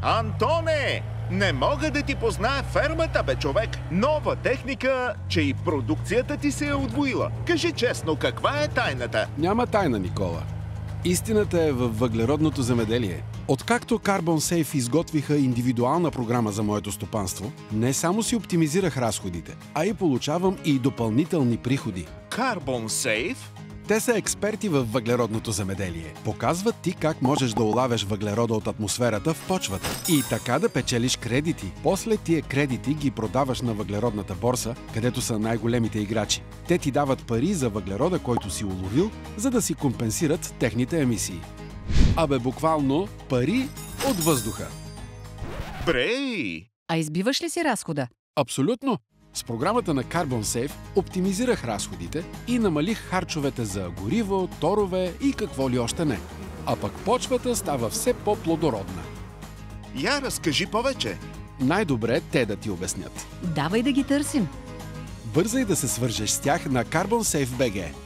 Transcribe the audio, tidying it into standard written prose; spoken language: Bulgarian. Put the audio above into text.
Антоне! Не мога да ти позная фермата, бе, човек! Нова техника, че и продукцията ти се е удвоила. Кажи честно, каква е тайната? Няма тайна, Никола. Истината е във въглеродното земеделие. Откакто Carbon Safe изготвиха индивидуална програма за моето стопанство, не само си оптимизирах разходите, а и получавам и допълнителни приходи. Carbon Safe? Те са експерти във въглеродното земеделие. Показват ти как можеш да улавяш въглерода от атмосферата в почвата и така да печелиш кредити. После тия кредити ги продаваш на въглеродната борса, където са най-големите играчи. Те ти дават пари за въглерода, който си уловил, за да си компенсират техните емисии. Абе, буквално пари от въздуха. Брей! А избиваш ли си разхода? Абсолютно! С програмата на Carbon Safe оптимизирах разходите и намалих харчовете за гориво, торове и какво ли още не. А пък почвата става все по-плодородна. Я разкажи повече. Най-добре те да ти обяснят. Давай да ги търсим. Бързай да се свържеш с тях на Carbon Safe BG.